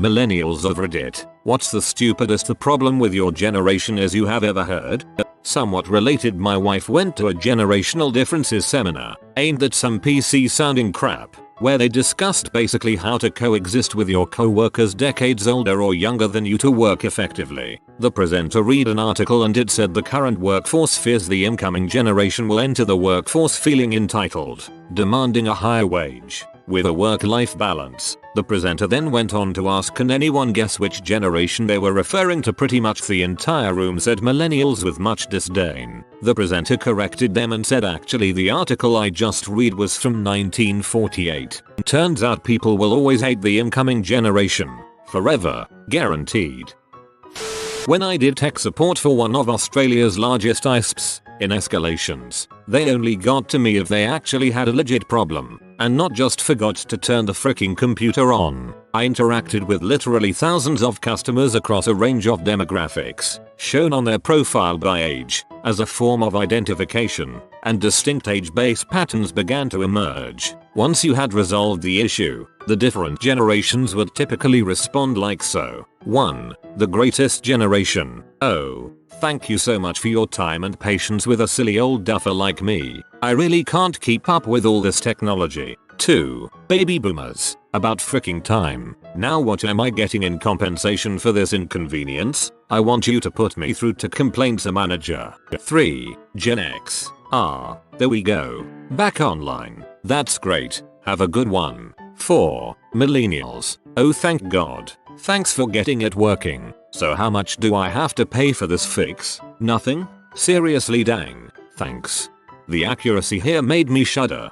Millennials of Reddit, what's the stupidest problem with your generation is you have ever heard? Somewhat related, my wife went to a generational differences seminar aimed at some PC sounding crap, where they discussed basically how to coexist with your co-workers decades older or younger than you to work effectively. The presenter read an article and it said the current workforce fears the incoming generation will enter the workforce feeling entitled, demanding a higher wage, with a work-life balance. The presenter then went on to ask, can anyone guess which generation they were referring to? Pretty much the entire room said millennials with much disdain. The presenter corrected them and said, actually the article I just read was from 1948. Turns out people will always hate the incoming generation. Forever. Guaranteed. When I did tech support for one of Australia's largest ISPs, in escalations, they only got to me if they actually had a legit problem, and not just forgot to turn the freaking computer on. I interacted with literally thousands of customers across a range of demographics, shown on their profile by age, as a form of identification, and distinct age-based patterns began to emerge. Once you had resolved the issue, the different generations would typically respond like so. 1. The greatest generation. Oh, thank you so much for your time and patience with a silly old duffer like me. I really can't keep up with all this technology. 2. Baby boomers. About freaking time. Now what am I getting in compensation for this inconvenience? I want you to put me through to complaints manager. 3. Gen X. There we go. Back online. That's great. Have a good one. 4. Millennials. Oh thank God. Thanks for getting it working. So how much do I have to pay for this fix? Nothing? Seriously dang. Thanks. The accuracy here made me shudder.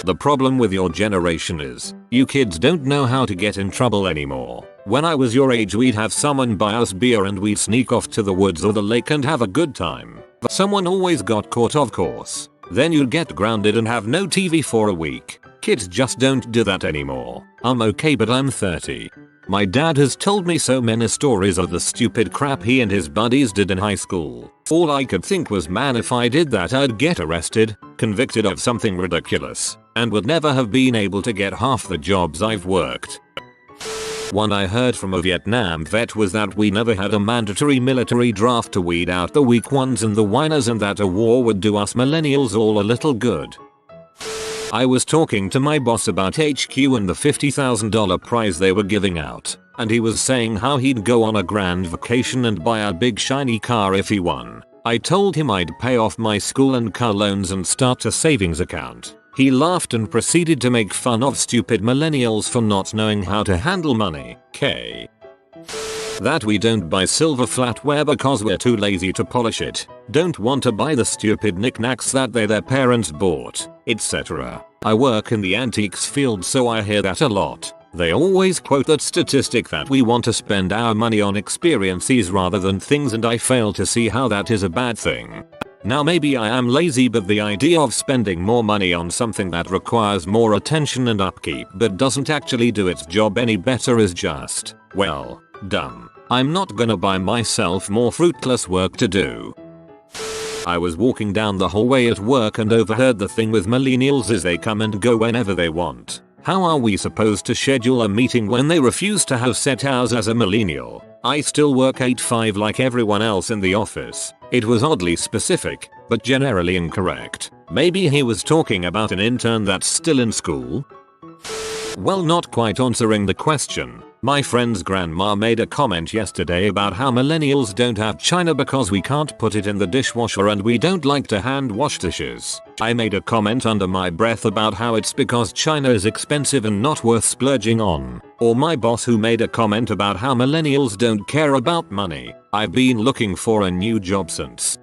The problem with your generation is, you kids don't know how to get in trouble anymore. When I was your age we'd have someone buy us beer and we'd sneak off to the woods or the lake and have a good time. But someone always got caught, of course. Then you'd get grounded and have no TV for a week. Kids just don't do that anymore. I'm okay, but I'm 30. My dad has told me so many stories of the stupid crap he and his buddies did in high school. All I could think was, man, if I did that I'd get arrested, convicted of something ridiculous, and would never have been able to get half the jobs I've worked. One I heard from a Vietnam vet was that we never had a mandatory military draft to weed out the weak ones and the whiners, and that a war would do us millennials all a little good. I was talking to my boss about HQ and the $50,000 prize they were giving out, and he was saying how he'd go on a grand vacation and buy a big shiny car if he won. I told him I'd pay off my school and car loans and start a savings account. He laughed and proceeded to make fun of stupid millennials for not knowing how to handle money. That we don't buy silver flatware because we're too lazy to polish it, don't want to buy the stupid knickknacks that their parents bought, etc. I work in the antiques field, so I hear that a lot. They always quote that statistic that we want to spend our money on experiences rather than things, and I fail to see how that is a bad thing. Now maybe I am lazy, but the idea of spending more money on something that requires more attention and upkeep but doesn't actually do its job any better is just, well, dumb. I'm not gonna buy myself more fruitless work to do. I was walking down the hallway at work and overheard the thing with millennials is they come and go whenever they want. How are we supposed to schedule a meeting when they refuse to have set hours? As a millennial, I still work 8-5 like everyone else in the office. It was oddly specific, but generally incorrect. Maybe he was talking about an intern that's still in school? Well, not quite answering the question. My friend's grandma made a comment yesterday about how millennials don't have china because we can't put it in the dishwasher and we don't like to hand wash dishes. I made a comment under my breath about how it's because china is expensive and not worth splurging on. Or my boss, who made a comment about how millennials don't care about money. I've been looking for a new job since.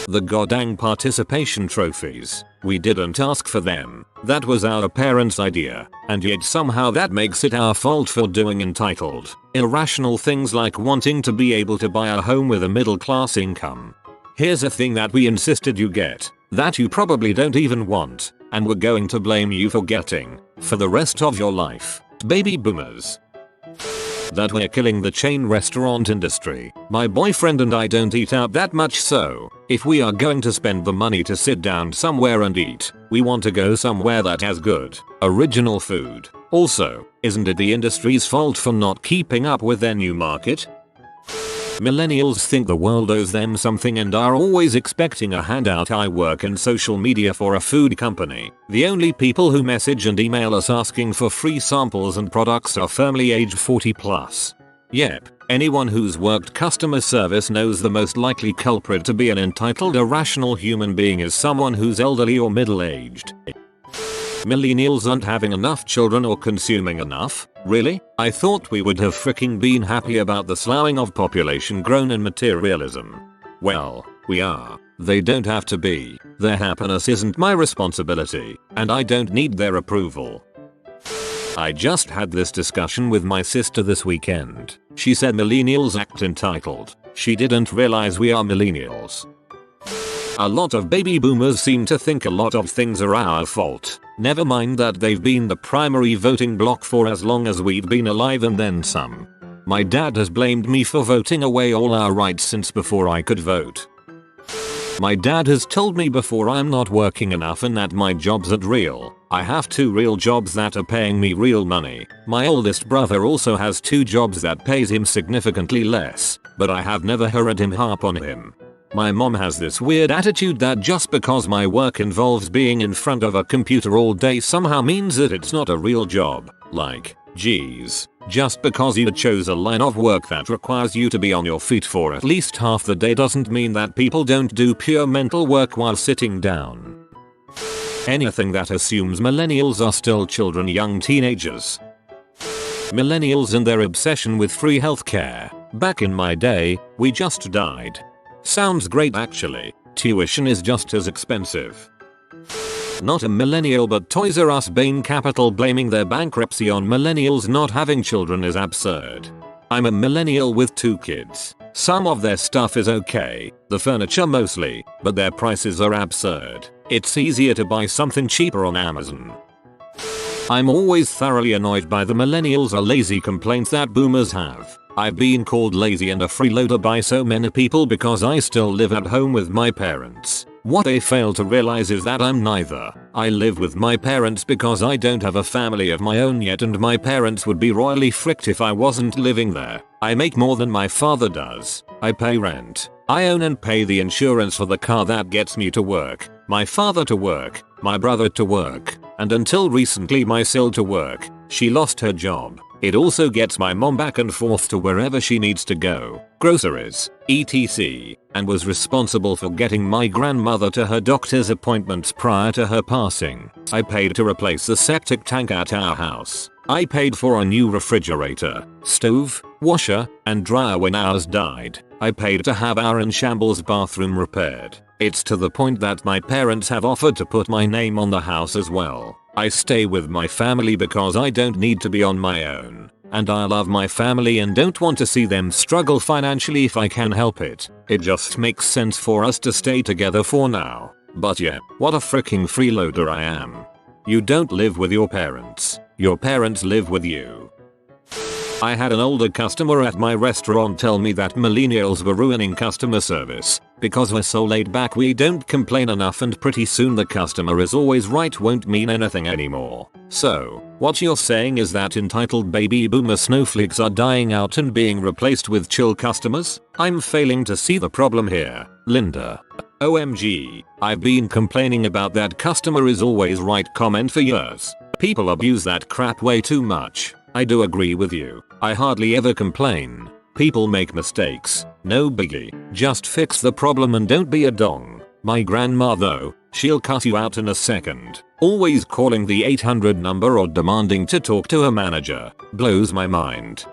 The goddamn participation trophies. We didn't ask for them. That was our parents' idea, and yet somehow that makes it our fault for doing entitled, irrational things like wanting to be able to buy a home with a middle-class income. Here's a thing that we insisted you get, that you probably don't even want, and we're going to blame you for getting, for the rest of your life. Baby boomers. That we're killing the chain restaurant industry. My boyfriend and I don't eat out that much, so if we are going to spend the money to sit down somewhere and eat, we want to go somewhere that has good, original food. Also, isn't it the industry's fault for not keeping up with their new market? Millennials think the world owes them something and are always expecting a handout. I work in social media for a food company. The only people who message and email us asking for free samples and products are firmly age 40 plus. Yep, anyone who's worked customer service knows the most likely culprit to be an entitled irrational human being is someone who's elderly or middle-aged. Millennials aren't having enough children or consuming enough? Really? I thought we would have freaking been happy about the sloughing of population grown in materialism. Well, we are. They don't have to be. Their happiness isn't my responsibility, and I don't need their approval. I just had this discussion with my sister this weekend. She said millennials act entitled. She didn't realize we are millennials. A lot of baby boomers seem to think a lot of things are our fault. Never mind that they've been the primary voting bloc for as long as we've been alive and then some. My dad has blamed me for voting away all our rights since before I could vote. My dad has told me before I'm not working enough and that my job's at real. I have 2 real jobs that are paying me real money. My oldest brother also has 2 jobs that pays him significantly less, but I have never heard him harp on him. My mom has this weird attitude that just because my work involves being in front of a computer all day somehow means that it's not a real job. Like, geez, just because you chose a line of work that requires you to be on your feet for at least half the day doesn't mean that people don't do pure mental work while sitting down. Anything that assumes millennials are still children, young teenagers. Millennials and their obsession with free healthcare. Back in my day, we just died. Sounds great actually. Tuition is just as expensive. Not a millennial but Toys R Us Bain Capital blaming their bankruptcy on millennials not having children is absurd. I'm a millennial with 2 kids. Some of their stuff is okay, the furniture mostly, but their prices are absurd. It's easier to buy something cheaper on Amazon. I'm always thoroughly annoyed by the millennials are lazy complaints that boomers have. I've been called lazy and a freeloader by so many people because I still live at home with my parents. What they fail to realize is that I'm neither. I live with my parents because I don't have a family of my own yet and my parents would be royally fricked if I wasn't living there. I make more than my father does. I pay rent. I own and pay the insurance for the car that gets me to work, my father to work, my brother to work, and until recently my sil to work. She lost her job. It also gets my mom back and forth to wherever she needs to go, groceries, etc., and was responsible for getting my grandmother to her doctor's appointments prior to her passing. I paid to replace the septic tank at our house. I paid for a new refrigerator, stove, washer, and dryer when ours died. I paid to have our in shambles bathroom repaired. It's to the point that my parents have offered to put my name on the house as well. I stay with my family because I don't need to be on my own. And I love my family and don't want to see them struggle financially if I can help it. It just makes sense for us to stay together for now. But yeah, what a freaking freeloader I am. You don't live with your parents. Your parents live with you. I had an older customer at my restaurant tell me that millennials were ruining customer service. Because we're so laid back we don't complain enough and pretty soon the customer is always right won't mean anything anymore. So, what you're saying is that entitled baby boomer snowflakes are dying out and being replaced with chill customers? I'm failing to see the problem here, Linda. OMG, I've been complaining about that customer is always right comment for years. People abuse that crap way too much. I do agree with you. I hardly ever complain. People make mistakes. No biggie. Just fix the problem and don't be a dong. My grandma though, she'll cut you out in a second. Always calling the 800 number or demanding to talk to a manager. Blows my mind.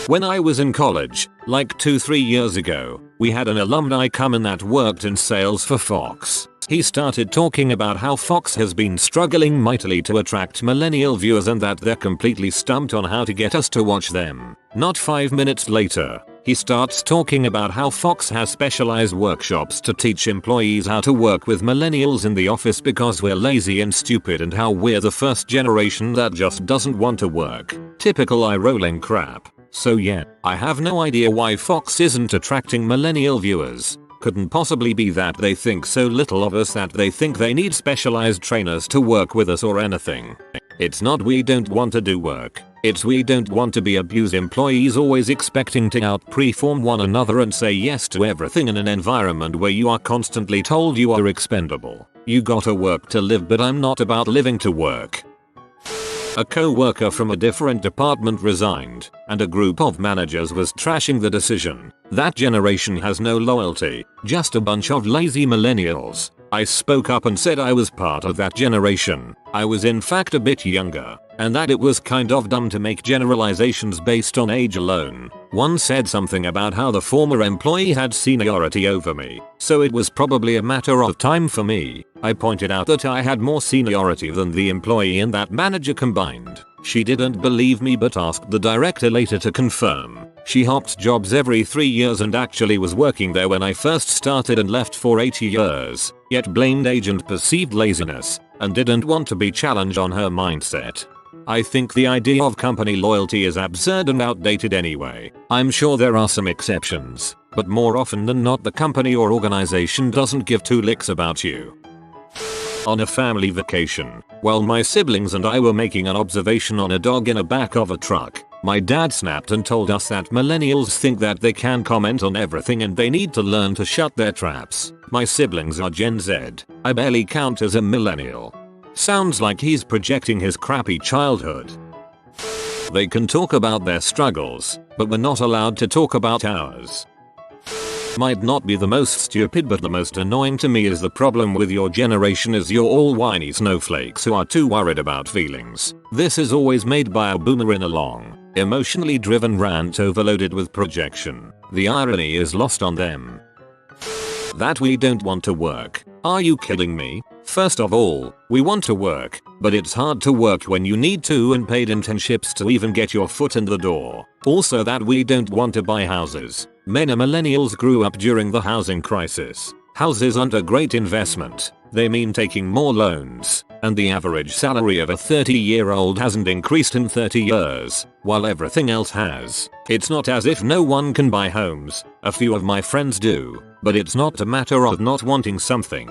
When I was in college, like 2-3 years ago, we had an alumni come in that worked in sales for Fox. He started talking about how Fox has been struggling mightily to attract millennial viewers and that they're completely stumped on how to get us to watch them. Not 5 minutes later, he starts talking about how Fox has specialized workshops to teach employees how to work with millennials in the office because we're lazy and stupid and how we're the first generation that just doesn't want to work. Typical eye-rolling crap. So yeah, I have no idea why Fox isn't attracting millennial viewers. Couldn't possibly be that they think so little of us that they think they need specialized trainers to work with us or anything. It's not we don't want to do work. It's we don't want to be abused employees always expecting to outperform one another and say yes to everything in an environment where you are constantly told you are expendable. You gotta work to live, but I'm not about living to work. A co-worker from a different department resigned, and a group of managers was trashing the decision. That generation has no loyalty, just a bunch of lazy millennials. I spoke up and said I was part of that generation. I was in fact a bit younger, and that it was kind of dumb to make generalizations based on age alone. One said something about how the former employee had seniority over me, so it was probably a matter of time for me. I pointed out that I had more seniority than the employee and that manager combined. She didn't believe me but asked the director later to confirm. She hopped jobs every 3 years and actually was working there when I first started and left for 8 years, yet blamed age and perceived laziness, and didn't want to be challenged on her mindset. I think the idea of company loyalty is absurd and outdated anyway. I'm sure there are some exceptions, but more often than not the company or organization doesn't give two licks about you. On a family vacation, while my siblings and I were making an observation on a dog in the back of a truck, my dad snapped and told us that millennials think that they can comment on everything and they need to learn to shut their traps. My siblings are Gen Z. I barely count as a millennial. Sounds like he's projecting his crappy childhood. They can talk about their struggles, but we're not allowed to talk about ours. Might not be the most stupid, but the most annoying to me is the problem with your generation is you're all whiny snowflakes who are too worried about feelings. This is always made by a boomer in a long, emotionally driven rant overloaded with projection. The irony is lost on them. That we don't want to work. Are you kidding me? First of all, we want to work, but it's hard to work when you need to and paid internships to even get your foot in the door. Also that we don't want to buy houses. Many millennials grew up during the housing crisis. Houses aren't a great investment. They mean taking more loans, and the average salary of a 30-year-old hasn't increased in 30 years, while everything else has. It's not as if no one can buy homes. A few of my friends do, but it's not a matter of not wanting something.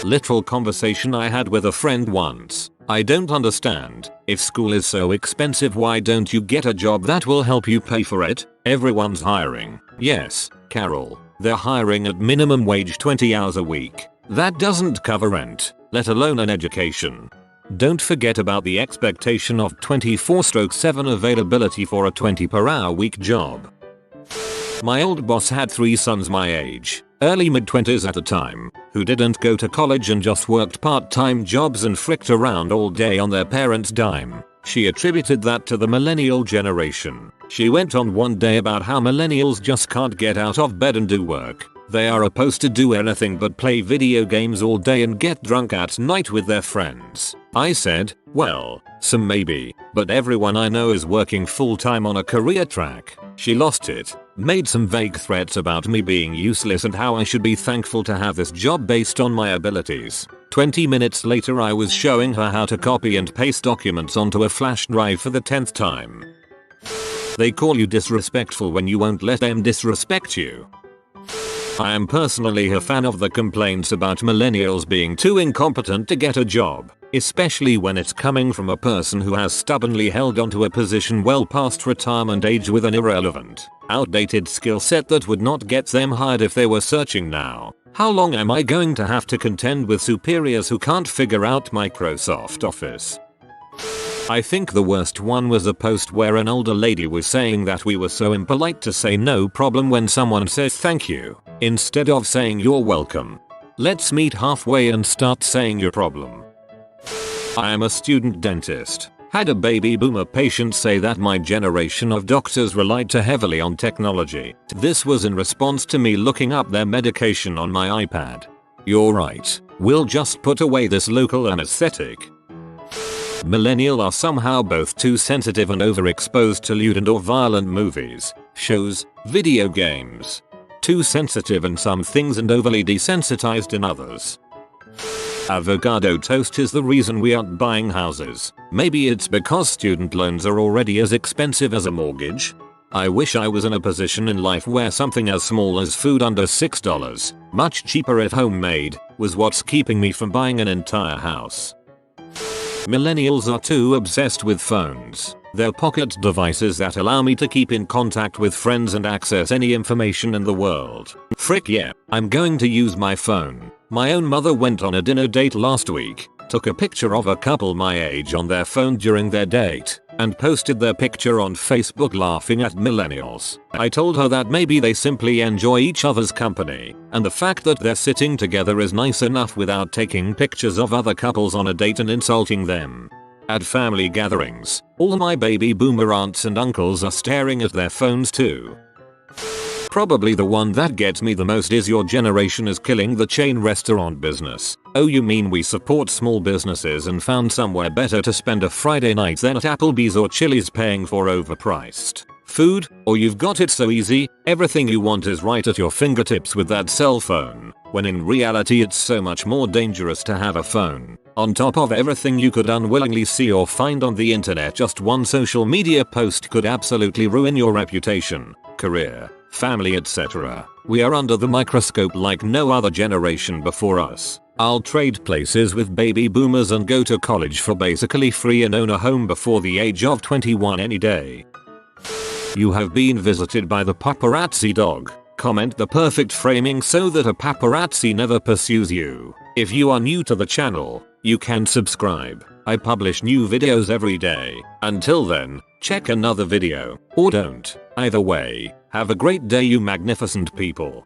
Literal conversation I had with a friend once. I don't understand. If school is so expensive, why don't you get a job that will help you pay for it? Everyone's hiring. Yes, Carol. They're hiring at minimum wage 20 hours a week. That doesn't cover rent, let alone an education. Don't forget about the expectation of 24/7 availability for a 20 per hour week job. My old boss had 3 sons my age, early mid-20s at the time, who didn't go to college and just worked part-time jobs and fricked around all day on their parents' dime. She attributed that to the millennial generation. She went on one day about how millennials just can't get out of bed and do work. They are opposed to do anything but play video games all day and get drunk at night with their friends. I said, well, some maybe, but everyone I know is working full-time on a career track. She lost it, made some vague threats about me being useless and how I should be thankful to have this job based on my abilities. 20 minutes later I was showing her how to copy and paste documents onto a flash drive for the 10th time. They call you disrespectful when you won't let them disrespect you. I am personally a fan of the complaints about millennials being too incompetent to get a job, especially when it's coming from a person who has stubbornly held onto a position well past retirement age with an irrelevant, outdated skill set that would not get them hired if they were searching now. How long am I going to have to contend with superiors who can't figure out Microsoft Office? I think the worst one was a post where an older lady was saying that we were so impolite to say no problem when someone says thank you, instead of saying you're welcome. Let's meet halfway and start saying your problem. I am a student dentist. Had a baby boomer patient say that my generation of doctors relied too heavily on technology. This was in response to me looking up their medication on my iPad. You're right. We'll just put away this local anesthetic. Millennials are somehow both too sensitive and overexposed to lewd and or violent movies, shows, video games. Too sensitive in some things and overly desensitized in others. Avocado toast is the reason we aren't buying houses. Maybe it's because student loans are already as expensive as a mortgage. I wish I was in a position in life where something as small as food under $6, much cheaper if homemade, was what's keeping me from buying an entire house. Millennials are too obsessed with phones. They're pocket devices that allow me to keep in contact with friends and access any information in the world. Frick yeah, I'm going to use my phone. My own mother went on a dinner date last week, took a picture of a couple my age on their phone during their date, and posted their picture on Facebook laughing at millennials. I told her that maybe they simply enjoy each other's company, and the fact that they're sitting together is nice enough without taking pictures of other couples on a date and insulting them. At family gatherings, all my baby boomer aunts and uncles are staring at their phones too. Probably the one that gets me the most is your generation is killing the chain restaurant business. Oh, you mean we support small businesses and found somewhere better to spend a Friday night than at Applebee's or Chili's paying for overpriced food? Or you've got it so easy, everything you want is right at your fingertips with that cell phone, when in reality it's so much more dangerous to have a phone. On top of everything you could unwillingly see or find on the internet, just one social media post could absolutely ruin your reputation, career, family, etc. We are under the microscope like no other generation before us. I'll trade places with baby boomers and go to college for basically free and own a home before the age of 21 any day. You have been visited by the paparazzi dog. Comment the perfect framing so that a paparazzi never pursues you. If you are new to the channel, you can subscribe. I publish new videos every day. Until then, check another video, or don't. Either way, have a great day you magnificent people.